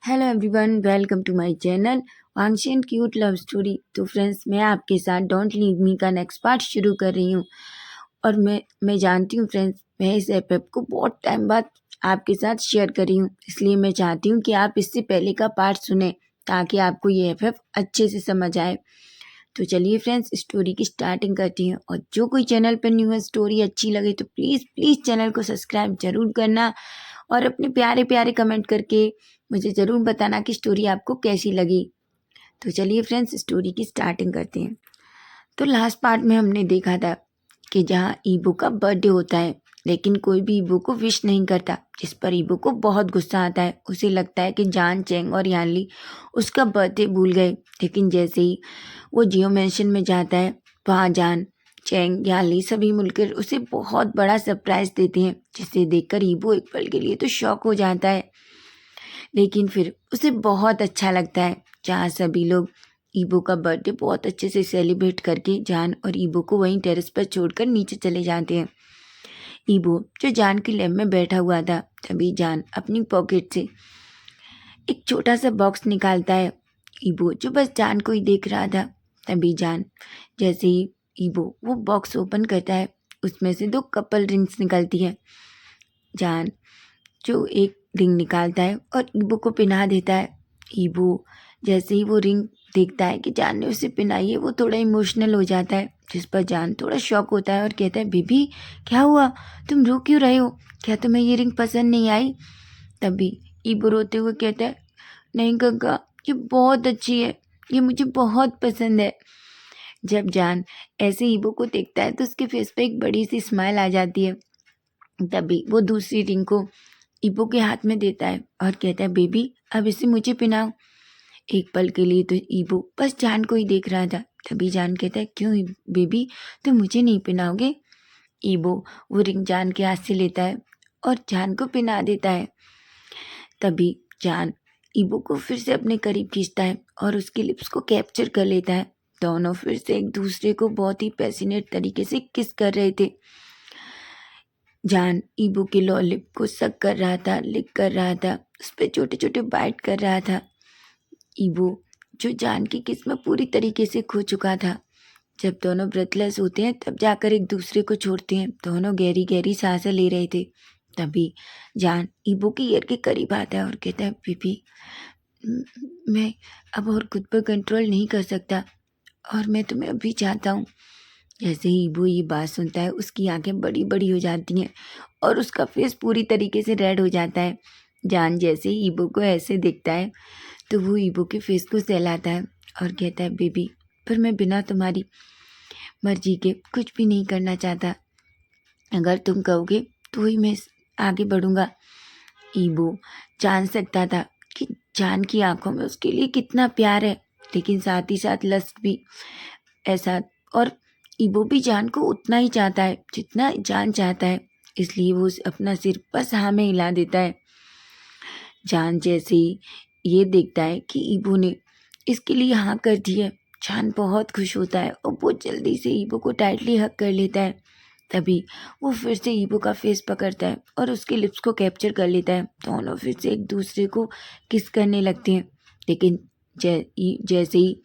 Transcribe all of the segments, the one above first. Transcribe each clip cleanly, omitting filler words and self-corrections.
Hello everyone, welcome to my channel Vanshi and cute love story. तो friends, मैं आपके साथ डोंट लीव मी का नेक्स्ट पार्ट शुरू कर रही हूँ। और मैं जानती हूँ फ्रेंड्स, मैं इस एफ को बहुत टाइम बाद आपके साथ शेयर कर रही हूँ, इसलिए मैं चाहती हूँ कि आप इससे पहले का पार्ट सुने ताकि आपको ये एफ अच्छे से समझ आए। तो चलिए फ्रेंड्स, स्टोरी की स्टार्टिंग करती हैं। और जो कोई चैनल पर न्यू है, स्टोरी अच्छी लगे तो प्लीज़ प्लीज़ चैनल को सब्सक्राइब जरूर करना और अपने प्यारे प्यारे कमेंट करके मुझे ज़रूर बताना कि स्टोरी आपको कैसी लगी। तो चलिए फ्रेंड्स, स्टोरी की स्टार्टिंग करते हैं। तो लास्ट पार्ट में हमने देखा था कि जहाँ ईबो का बर्थडे होता है, लेकिन कोई भी ईबो को विश नहीं करता, जिस पर ईबो को बहुत गुस्सा आता है। उसे लगता है कि जान, चेंग और यानली उसका बर्थडे भूल गए। लेकिन जैसे ही वो जियो मैंशन में जाता है, वहाँ जान, चेंग, यानली सभी मिलकर उसे बहुत बड़ा सरप्राइज देते हैं, जिसे देखकर ईबो एक पल के लिए तो शॉक हो जाता है। लेकिन फिर उसे बहुत अच्छा लगता है जहाँ सभी लोग ईबो का बर्थडे बहुत अच्छे से सेलिब्रेट करके जान और ईबो को वहीं टेरेस पर छोड़कर नीचे चले जाते हैं। ईबो जो जान की लैब में बैठा हुआ था, तभी जान अपनी पॉकेट से एक छोटा सा बॉक्स निकालता है। ईबो जो बस जान को ही देख रहा था, तभी जान जैसे ही ईबो वो बॉक्स ओपन करता है, उसमें से 2 कपल रिंग्स निकलती है। जान जो एक रिंग निकालता है और ईबो को पहना देता है। ईबो जैसे ही वो रिंग देखता है कि जान ने उसे पहनाई है, वो थोड़ा इमोशनल हो जाता है, जिस पर जान थोड़ा शॉक होता है और कहता है, बेबी क्या हुआ, तुम रो क्यों रहे हो, क्या तुम्हें ये रिंग पसंद नहीं आई? तभी ईबो रोते हुए कहता है, नहीं गग्गा, ये बहुत अच्छी है, ये मुझे बहुत पसंद है। जब जान ऐसे ईबो को देखता है तो उसके फेस पे एक बड़ी सी स्माइल आ जाती है। तभी वो दूसरी रिंग को ईबो के हाथ में देता है और कहता है, बेबी अब इसे मुझे पहनाओ। एक पल के लिए तो ईबो बस जान को ही देख रहा था। तभी जान कहता है, क्यों बेबी, तुम मुझे नहीं पहनाओगे? ईबो वो रिंग जान के हाथ से लेता है और जान को पहना देता है। तभी जान ईबो को फिर से अपने करीब खींचता है और उसकी लिप्स को कैप्चर कर लेता है। दोनों फिर से एक दूसरे को बहुत ही पैसिनेट तरीके से किस कर रहे थे। जान ईबो के लॉलीप को सक कर रहा था, लिक कर रहा था, उस पर छोटे छोटे बाइट कर रहा था। ईबो जो जान की किस में पूरी तरीके से खो चुका था। जब दोनों ब्रेथलेस होते हैं तब जाकर एक दूसरे को छोड़ते हैं। दोनों गहरी गहरी सांसें ले रहे थे। तभी जान ईबो की ईयर के करीब आता है और कहता है, बीबी मैं अब और खुद पर कंट्रोल नहीं कर सकता और मैं तुम्हें अभी चाहता हूँ। जैसे ही ईबो ये बात सुनता है, उसकी आंखें बड़ी बड़ी हो जाती हैं और उसका फेस पूरी तरीके से रेड हो जाता है। जान जैसे ही ईबो को ऐसे देखता है तो वो ईबो के फेस को सहलाता है और कहता है, बेबी पर मैं बिना तुम्हारी मर्जी के कुछ भी नहीं करना चाहता, अगर तुम कहोगे तो ही मैं आगे बढ़ूंगा। ईबो जान सकता था कि जान की आंखों में उसके लिए कितना प्यार है, लेकिन साथ ही साथ लस्ट भी ऐसा। और ईबो भी जान को उतना ही चाहता है जितना जान चाहता है, इसलिए वो अपना सिर बस हाँ में हिला देता है। जान जैसे ही ये देखता है कि ईबो ने इसके लिए हाँ कर दी है, जान बहुत खुश होता है और वो जल्दी से ईबो को टाइटली हग कर लेता है। तभी वो फिर से ईबो का फेस पकड़ता है और उसके लिप्स को कैप्चर कर लेता है। दोनों फिर से एक दूसरे को किस करने लगते हैं। लेकिन जैसे ही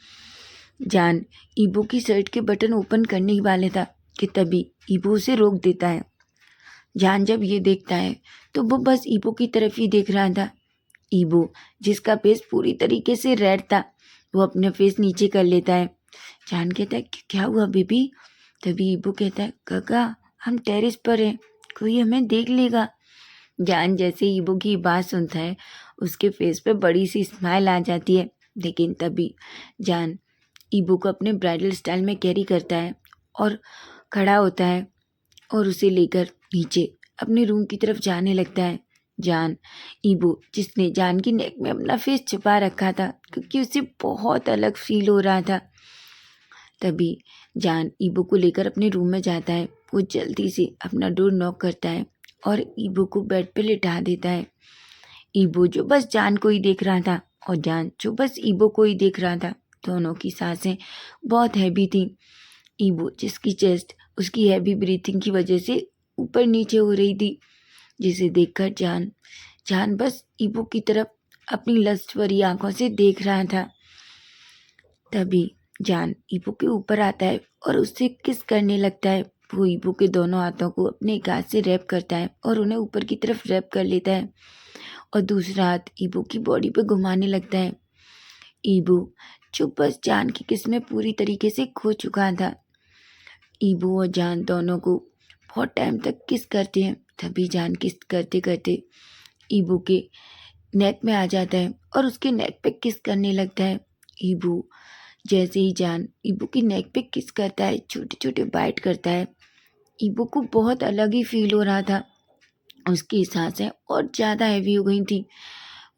जान ईबो की शर्ट के बटन ओपन करने ही वाले था कि तभी ईबो उसे रोक देता है। जान जब ये देखता है तो वो बस ईबो की तरफ ही देख रहा था। ईबो जिसका फेस पूरी तरीके से रेड था, वो अपने फेस नीचे कर लेता है। जान कहता है, क्या हुआ बेबी? तभी ईबो कहता है, काका हम टेरेस पर हैं, कोई हमें देख लेगा। जान जैसे ईबो की बात सुनता है, उसके फेस पे बड़ी सी स्माइल आ जाती है। लेकिन तभी जान ईबो को अपने ब्राइडल स्टाइल में कैरी करता है और खड़ा होता है और उसे लेकर नीचे अपने रूम की तरफ जाने लगता है। जान ईबो जिसने जान की नेक में अपना फेस छुपा रखा था क्योंकि उसे बहुत अलग फील हो रहा था। तभी जान ईबो को लेकर अपने रूम में जाता है। वो जल्दी से अपना डोर नॉक करता है और ईबो को बेड पे लिटा देता है। ईबो जो बस जान को ही देख रहा था और जान जो बस ईबो को ही देख रहा था, दोनों की सांसें बहुत हैवी थी। ईबो जिसकी चेस्ट उसकी हैवी ब्रीथिंग की वजह से ऊपर नीचे हो रही थी, जिसे देखकर जान बस ईबो की तरफ अपनी लस्ट भरी आंखों से देख रहा था। तभी जान ईबो के ऊपर आता है और उससे किस करने लगता है। वो ईबो के दोनों हाथों को अपने एक हाथ से रैप करता है और उन्हें ऊपर की तरफ रैप कर लेता है और दूसरा हाथ ईबो की बॉडी पे घुमाने लगता है। ईबो जो बस जान की किस में पूरी तरीके से खो चुका था। ईबो और जान दोनों को बहुत टाइम तक किस करते हैं। तभी जान किस करते करते ईबो के नेक में आ जाता है और उसके नेक पे किस करने लगता है। ईबो जैसे ही जान ईबो की नेक पे किस करता है, छोटे छोटे बाइट करता है, ईबो को बहुत अलग ही फील हो रहा था। उसकी सांसें और ज़्यादा हैवी हो गई थी।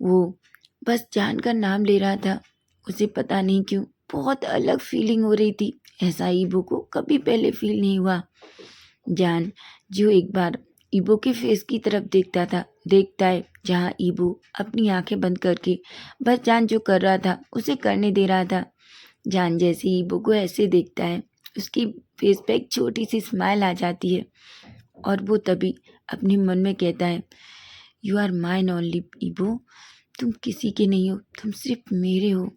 वो बस जान का नाम ले रहा था। उसे पता नहीं क्यों बहुत अलग फीलिंग हो रही थी। ऐसा ईबो को कभी पहले फील नहीं हुआ। जान जो एक बार ईबो के फेस की तरफ देखता है जहाँ ईबो अपनी आंखें बंद करके बस जान जो कर रहा था उसे करने दे रहा था। जान जैसे ईबो को ऐसे देखता है, उसकी फेस पे एक छोटी सी स्माइल आ जाती है और वो तभी अपने मन में कहता है, यू आर माइन ओनली ईबो, तुम किसी के नहीं हो, तुम सिर्फ मेरे हो।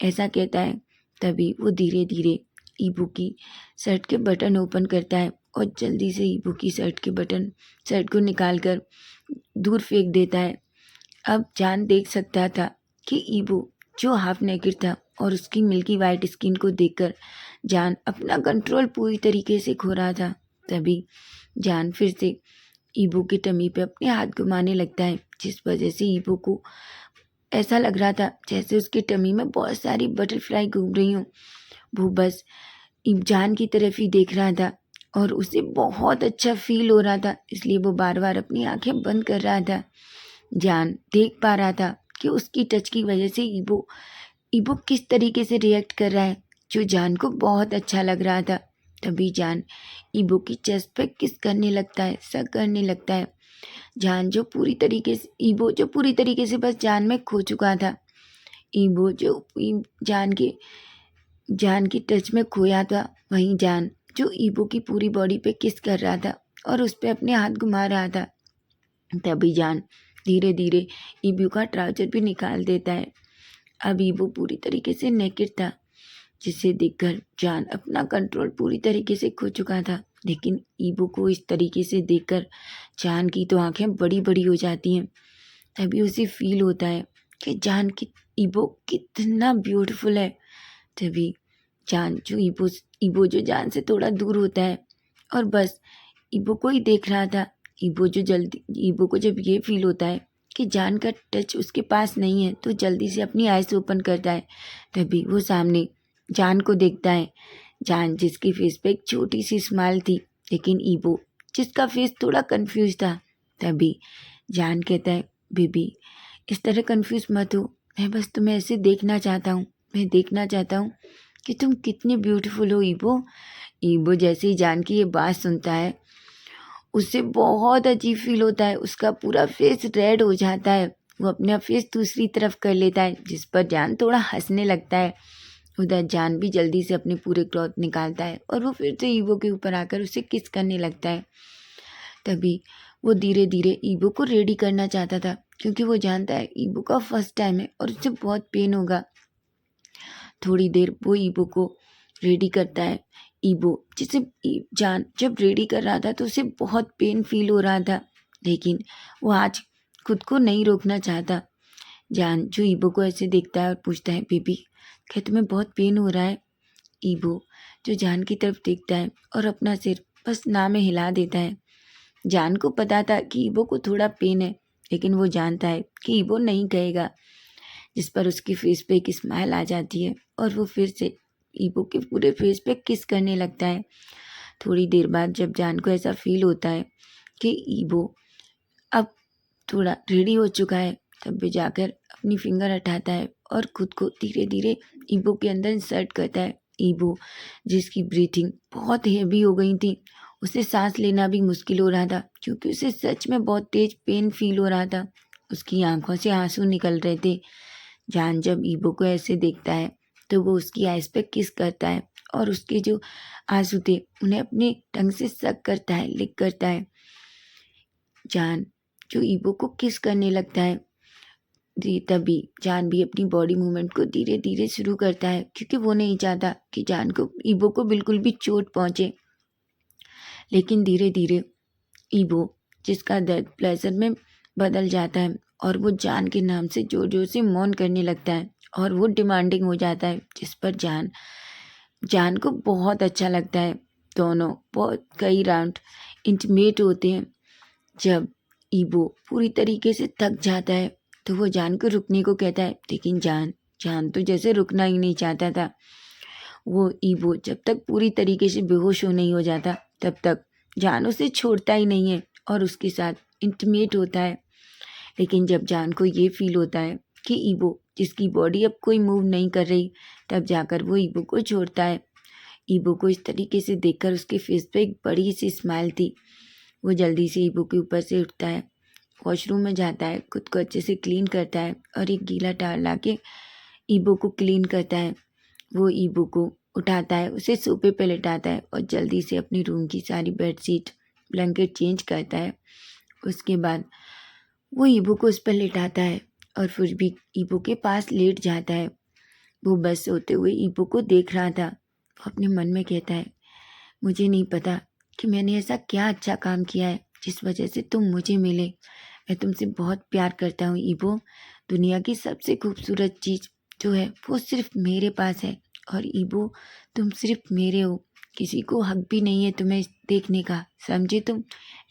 ऐसा कहता है। तभी वो धीरे धीरे ईबो की शर्ट के बटन ओपन करता है और जल्दी से ईबो की शर्ट को निकाल कर दूर फेंक देता है। अब जान देख सकता था कि ईबो जो हाफ नेकेड था और उसकी मिल्की वाइट स्किन को देखकर जान अपना कंट्रोल पूरी तरीके से खो रहा था। तभी जान फिर से ईबो के टमी पे अपने हाथ घुमाने लगता है, जिस वजह से ईबो को ऐसा लग रहा था जैसे उसके टमी में बहुत सारी बटरफ्लाई घूम रही हूँ। वो बस जान की तरफ ही देख रहा था और उसे बहुत अच्छा फील हो रहा था, इसलिए वो बार बार अपनी आंखें बंद कर रहा था। जान देख पा रहा था कि उसकी टच की वजह से ईबो ईबो किस तरीके से रिएक्ट कर रहा है, जो जान को बहुत अच्छा लग रहा था। तभी जान ईबो की चेस्ट पे किस करने लगता है, सक करने लगता है। ईबो जो पूरी तरीके से बस जान में खो चुका था। ईबो जो जान की टच में खोया था, वहीं जान जो ईबो की पूरी बॉडी पे किस कर रहा था और उस पे अपने हाथ घुमा रहा था। तभी जान धीरे धीरे ईबो का ट्राउजर भी निकाल देता है। अब ईबो पूरी तरीके से नेकेड था, जिसे देखकर जान अपना कंट्रोल पूरी तरीके से खो चुका था। लेकिन ईबो को इस तरीके से देखकर जान की तो आंखें बड़ी बड़ी हो जाती हैं। तभी उसे फील होता है कि जान की ईबो कितना ब्यूटीफुल है। तभी जान जो ईबो जो जान से थोड़ा दूर होता है और बस ईबो को ही देख रहा था। ईबो को जब ये फील होता है कि जान का टच उसके पास नहीं है, तो जल्दी से अपनी आइज ओपन करता है। तभी वो सामने जान को देखता है। जान जिसकी फेस पे एक छोटी सी स्माइल थी, लेकिन ईबो जिसका फेस थोड़ा कंफ्यूज था। तभी जान कहता है, बेबी इस तरह कंफ्यूज मत हो, मैं बस तुम्हें ऐसे देखना चाहता हूँ। मैं देखना चाहता हूँ कि तुम कितनी ब्यूटीफुल हो ईबो। ईबो जैसे ही जान की ये बात सुनता है, उसे बहुत अजीब फील होता है। उसका पूरा फेस रेड हो जाता है। वो अपना फेस दूसरी तरफ कर लेता है, जिस पर जान थोड़ा हंसने लगता है। उधर जान भी जल्दी से अपने पूरे क्लॉथ निकालता है और वो फिर से ईबो के ऊपर आकर उसे किस करने लगता है। तभी वो धीरे धीरे ईबो को रेडी करना चाहता था, क्योंकि वो जानता है ईबो का फर्स्ट टाइम है और उसे बहुत पेन होगा। थोड़ी देर वो ईबो को रेडी करता है। ईबो जान जब रेडी कर रहा था तो उसे बहुत पेन फील हो रहा था, लेकिन वो आज खुद को नहीं रोकना चाहता। जान जो ईबो को ऐसे देखता है और पूछता है, बेबी क्या तुम्हें बहुत पेन हो रहा है? ईबो जो जान की तरफ देखता है और अपना सिर बस ना में हिला देता है। जान को पता था कि ईबो को थोड़ा पेन है, लेकिन वो जानता है कि ईबो नहीं कहेगा, जिस पर उसकी फेस पे एक स्माइल आ जाती है और वो फिर से ईबो के पूरे फेस पे किस करने लगता है। थोड़ी देर बाद जब जान को ऐसा फील होता है कि ईबो अब थोड़ा रेडी हो चुका है, तब भी जाकर अपनी फिंगर हटाता है और खुद को धीरे धीरे ईबो के अंदर इंसर्ट करता है। ईबो जिसकी ब्रीथिंग बहुत हेवी हो गई थी, उसे सांस लेना भी मुश्किल हो रहा था, क्योंकि उसे सच में बहुत तेज पेन फील हो रहा था। उसकी आंखों से आंसू निकल रहे थे। जान जब ईबो को ऐसे देखता है तो वो उसकी आइज पे किस करता है और उसके जो आंसू थे उन्हें अपने टंग से सक करता है, लिक करता है। जान जो ईबो को किस करने लगता है, तभी जान भी अपनी बॉडी मूवमेंट को धीरे धीरे शुरू करता है, क्योंकि वो नहीं चाहता कि जान को ईबो को बिल्कुल भी चोट पहुंचे। लेकिन धीरे धीरे ईबो, जिसका दर्द प्लेजर में बदल जाता है, और वो जान के नाम से जोर जोर से मौन करने लगता है, और वो डिमांडिंग हो जाता है, जिस पर जान जान को बहुत अच्छा लगता है। दोनों बहुत कई राउंड इंटीमेट होते हैं। जब ईबो पूरी तरीके से थक जाता है तो वो जान को रुकने को कहता है, लेकिन जान तो जैसे रुकना ही नहीं चाहता था। वो ईबो जब तक पूरी तरीके से बेहोश हो नहीं हो जाता, तब तक जान उसे छोड़ता ही नहीं है और उसके साथ इंटीमेट होता है। लेकिन जब जान को ये फील होता है कि ईबो, जिसकी बॉडी अब कोई मूव नहीं कर रही, तब जाकर वो ईबो को छोड़ता है। ईबो को इस तरीके से देखकर उसके फेस पे एक बड़ी सी स्माइल थी। वो जल्दी से ईबो के ऊपर से उठता है, वॉशरूम में जाता है, खुद को अच्छे से क्लीन करता है और एक गीला टॉवल लाके ईबो को क्लीन करता है। वो ईबो को उठाता है, उसे सोफे पे लेटाता है और जल्दी से अपनी रूम की सारी बेडशीट ब्लैंकेट चेंज करता है। उसके बाद वो ईबो को उस पर लेटाता है और फिर भी ईबो के पास लेट जाता है। वो बस सोते हुए ईबो को देख रहा था। वो अपने मन में कहता है, मुझे नहीं पता कि मैंने ऐसा क्या अच्छा काम किया है जिस वजह से तुम मुझे मिले। मैं तुमसे बहुत प्यार करता हूँ ईबो। दुनिया की सबसे खूबसूरत चीज़ जो है वो सिर्फ मेरे पास है, और ईबो तुम सिर्फ मेरे हो। किसी को हक भी नहीं है तुम्हें देखने का, समझे तुम?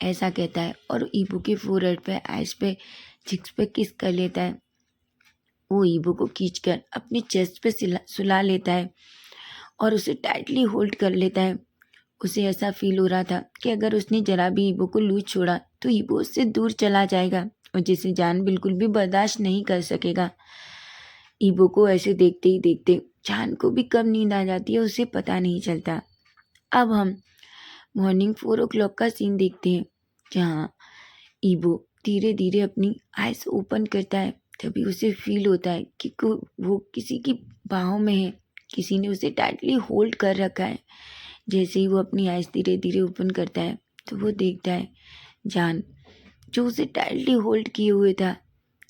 ऐसा कहता है और ईबो के फोरहेड पे, आइज पे, चिक्स पे किस कर लेता है। वो ईबो को खींचकर अपनी चेस्ट पे सुला लेता है और उसे टाइटली होल्ड कर लेता है। उसे ऐसा फील हो रहा था कि अगर उसने जरा भी ईबो को लूज छोड़ा तो ईबो उससे दूर चला जाएगा, और जिसे जान बिल्कुल भी बर्दाश्त नहीं कर सकेगा। ईबो को ऐसे देखते ही देखते जान को भी कब नींद आ जाती है उसे पता नहीं चलता। अब हम मॉर्निंग 4 o'clock का सीन देखते हैं, जहाँ ईबो धीरे धीरे अपनी आइज ओपन करता है। तभी उसे फील होता है कि वो किसी की बाहों में है, किसी ने उसे टाइटली होल्ड कर रखा है। जैसे ही वो अपनी आइज धीरे धीरे ओपन करता है तो वो देखता है जान, जो उसे टाइटली होल्ड किए हुए था।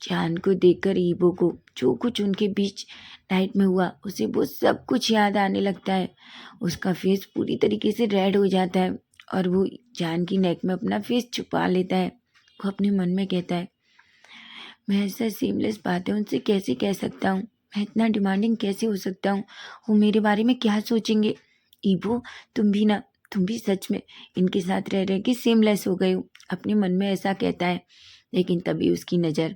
जान को देखकर ईबो को जो कुछ उनके बीच नाइट में हुआ, उसे वो सब कुछ याद आने लगता है। उसका फेस पूरी तरीके से रेड हो जाता है और वो जान की नेक में अपना फेस छुपा लेता है। वो अपने मन में कहता है, मैं ऐसा सीमलेस बातें उनसे कैसे कह सकता हूँ? मैं इतना डिमांडिंग कैसे हो सकता हूँ? वो मेरे बारे में क्या सोचेंगे? ईबो, तुम भी सच में इनके साथ रह रह के सेमलेस हो गए हो। अपने मन में ऐसा कहता है। लेकिन तभी उसकी नज़र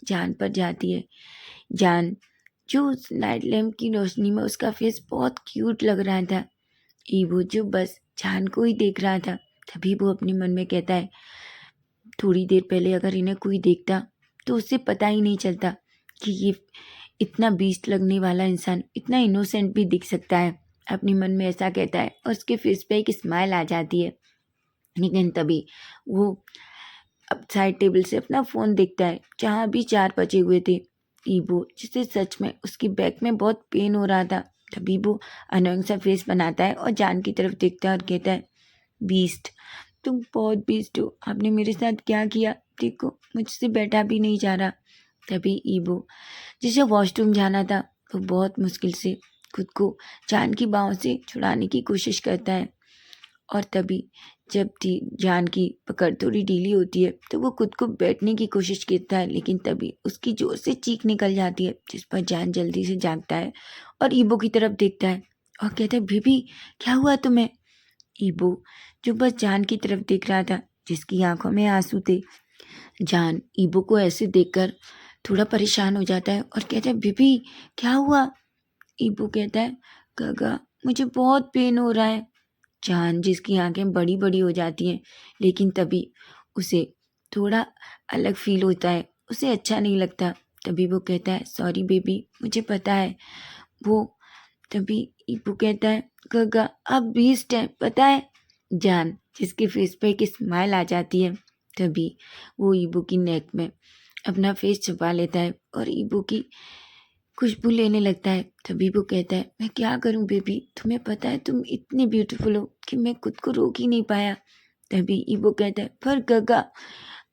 जान पर जाती है। जान, जो उस नाइट लैम्प की रोशनी में उसका फेस बहुत क्यूट लग रहा था। ईबो जो बस जान को ही देख रहा था। तभी वो अपने मन में कहता है, थोड़ी देर पहले अगर इन्हें कोई देखता तो उससे पता ही नहीं चलता कि ये इतना बीस्ट लगने वाला इंसान इतना इनोसेंट भी दिख सकता है। अपने मन में ऐसा कहता है और उसके फेस पे एक स्माइल आ जाती है। लेकिन तभी वो अब साइड टेबल से अपना फ़ोन देखता है, जहाँ अभी 4 बजे हुए थे। ईबो, जिसे सच में उसकी बैक में बहुत पेन हो रहा था, तभी वो अनोइंग सा फेस बनाता है और जान की तरफ देखता है और कहता है, बीस्ट, तुम बहुत बीस्ट हो। आपने मेरे साथ क्या किया? देखो, मुझसे बैठा भी नहीं जा रहा। तभी ईबो, जिसे वॉशरूम जाना था, वो बहुत मुश्किल से खुद को जान की बाहों से छुड़ाने की कोशिश करता है। और तभी जब जान की पकड़ थोड़ी ढीली होती है तो वो खुद को बैठने की कोशिश करता है, लेकिन तभी उसकी जोर से चीख निकल जाती है, जिस पर जान जल्दी से जागता है और ईबो की तरफ देखता है और कहता है, बेबी, क्या हुआ तुम्हें? ईबो, जो बस जान की तरफ देख रहा था, जिसकी आंखों में आंसू थे। जान ईबो को ऐसे देखकर थोड़ा परेशान हो जाता है और कहता है, बेबी, क्या हुआ? ईबो कहता है, गगा, मुझे बहुत पेन हो रहा है। जान, जिसकी आंखें बड़ी बड़ी हो जाती हैं, लेकिन तभी उसे थोड़ा अलग फील होता है, उसे अच्छा नहीं लगता। तभी वो कहता है, सॉरी बेबी, मुझे पता है। वो तभी ईबू कहता है, गगा, आप बीस्ट हैं, पता है? जान, जिसके फेस पे एक स्माइल आ जाती है, तभी वो ईबू की नेक में अपना फेस छुपा लेता है और ईबू की खुशबू लेने लगता है। तभी वो कहता है, मैं क्या करूं बेबी, तुम्हें पता है तुम इतनी ब्यूटीफुल हो कि मैं खुद को रोक ही नहीं पाया। तभी ईबो कहता है, पर गगा,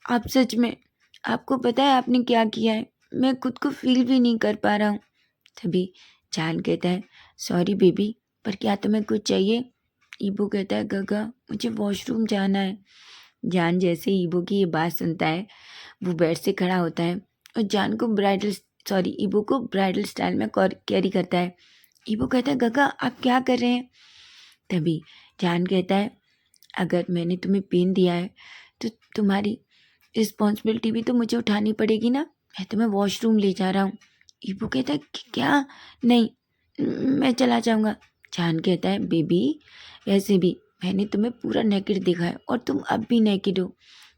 आप सच में, आपको पता है आपने क्या किया है? मैं खुद को फील भी नहीं कर पा रहा हूँ। तभी जान कहता है, सॉरी बेबी, पर क्या तुम्हें कुछ चाहिए? ईबो कहता है, गगा मुझे वॉशरूम जाना है। जान जैसे ईबो की ये बात सुनता है, वो बेड से खड़ा होता है और जान को ईबो को ब्राइडल स्टाइल में कैरी करता है। ईबो कहता है, गगा आप क्या कर रहे हैं? तभी जान कहता है, अगर मैंने तुम्हें पेन दिया है तो तुम्हारी रिस्पॉन्सिबिलिटी भी तो मुझे उठानी पड़ेगी ना। मैं तुम्हें वॉशरूम ले जा रहा हूँ। ईबो कहता है, क्या? नहीं, मैं चला जाऊँगा। जान कहता है, बेबी वैसे भी मैंने तुम्हें पूरा नेकेड देखा है और तुम अब भी नेकेड हो।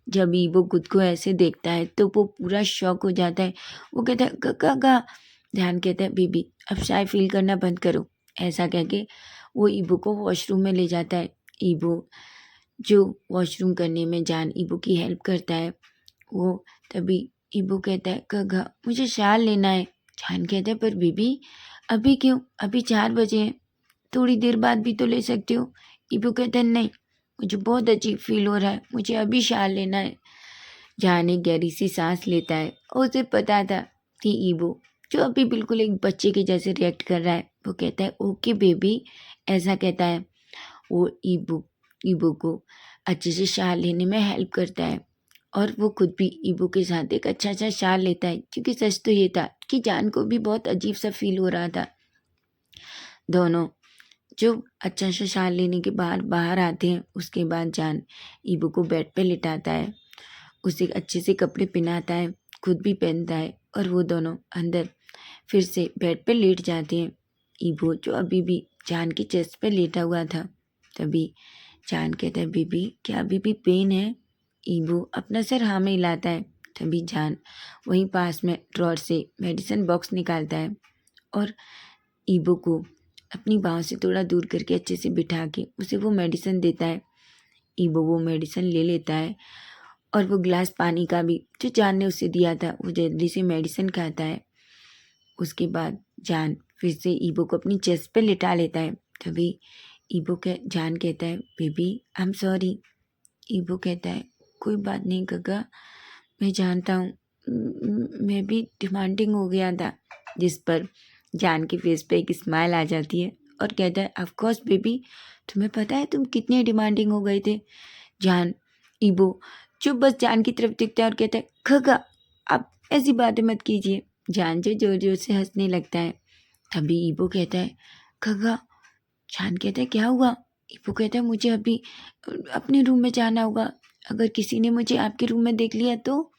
जब ईबो खुद को ऐसे देखता है तो वो पूरा शॉक हो जाता है। वो कहता है, गगा। ध्यान कहता है, बेबी अब शाय फील करना बंद करो। ऐसा कह के वो ईबो को वॉशरूम में ले जाता है। ईबो जो वॉशरूम करने में जान ईबो की हेल्प करता है, वो तभी ईबो कहता है, गगा मुझे शाल लेना है। जान कहता है, पर बेबी अभी क्यों? अभी 4 बजे हैं, थोड़ी देर बाद भी तो ले सकते हो। ईबो कहता है, नहीं, मुझे बहुत अजीब फील हो रहा है, मुझे अभी शाल लेना है। जान एक गहरी सी सांस लेता है और उसे पता था कि ईबो जो अभी बिल्कुल एक बच्चे के जैसे रिएक्ट कर रहा है, वो कहता है, ओके बेबी। ऐसा कहता है। वो ईबो ईबो को अच्छे से शाल लेने में हेल्प करता है और वो खुद भी ईबो के साथ एक अच्छा सा शाल लेता है, क्योंकि सच तो ये था कि जान को भी बहुत अजीब सा फील हो रहा था। दोनों जो अच्छा सा शाल लेने के बाद बाहर आते हैं, उसके बाद जान ईबो को बेड पे लिटाता है, उसे अच्छे से कपड़े पहनाता है, खुद भी पहनता है और वो दोनों अंदर फिर से बेड पे लेट जाते हैं। ईबो जो अभी भी जान की चेस्ट पे लेटा हुआ था। तभी जान कहता है, बेबी क्या अभी भी पेन है? ईबो अपना सिर हाँ में हिलाता है। तभी जान वहीं पास में ड्रॉर से मेडिसिन बॉक्स निकालता है और ईबो को अपनी बाहों से थोड़ा दूर करके अच्छे से बिठा के उसे वो मेडिसिन देता है। ईबो वो मेडिसिन ले लेता है और वो गिलास पानी का भी जो जान ने उसे दिया था, वो जल्दी से मेडिसिन खाता है। उसके बाद जान फिर से ईबो को अपनी चेस्ट पे लिटा लेता है। तभी जान कहता है, बेबी आई एम सॉरी। ईबो कहता है, कोई बात नहीं गगा, मैं जानता हूँ, मैं भी डिमांडिंग हो गया था। जिस पर जान के फेस पे एक स्माइल आ जाती है और कहता है, ऑफ कोर्स बेबी, तुम्हें पता है तुम कितने डिमांडिंग हो गए थे। जान ईबो जो बस जान की तरफ देखता है और कहता है, खगा आप ऐसी बातें मत कीजिए। जान जो जोर जोर से हंसने लगता है। तभी ईबो कहता है, खगा। जान कहता है, क्या हुआ? ईबो कहता है, मुझे अभी अपने रूम में जाना होगा, अगर किसी ने मुझे आपके रूम में देख लिया तो?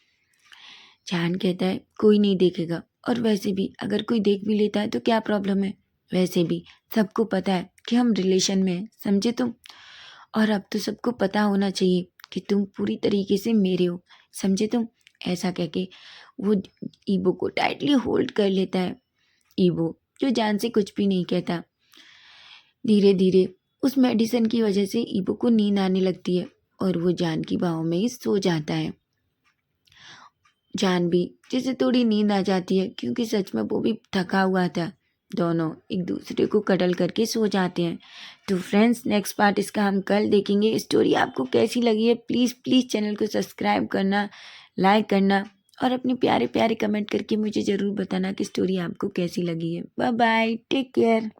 जान कहता है, कोई नहीं देखेगा, और वैसे भी अगर कोई देख भी लेता है तो क्या प्रॉब्लम है? वैसे भी सबको पता है कि हम रिलेशन में हैं, समझे तुम? और अब तो सबको पता होना चाहिए कि तुम पूरी तरीके से मेरे हो, समझे तुम? ऐसा कह के वो ईबो को टाइटली होल्ड कर लेता है। ईबो जो जान से कुछ भी नहीं कहता। धीरे धीरे उस मेडिसिन की वजह से ईबो को नींद आने लगती है और वो जान की बाहों में ही सो जाता है। जान भी जैसे थोड़ी नींद आ जाती है, क्योंकि सच में वो भी थका हुआ था। दोनों एक दूसरे को कडल करके सो जाते हैं। तो फ्रेंड्स, नेक्स्ट पार्ट इसका हम कल देखेंगे। स्टोरी आपको कैसी लगी है, प्लीज़ प्लीज़ चैनल को सब्सक्राइब करना, लाइक करना और अपने प्यारे प्यारे कमेंट करके मुझे ज़रूर बताना कि स्टोरी आपको कैसी लगी है। Bye bye, take care.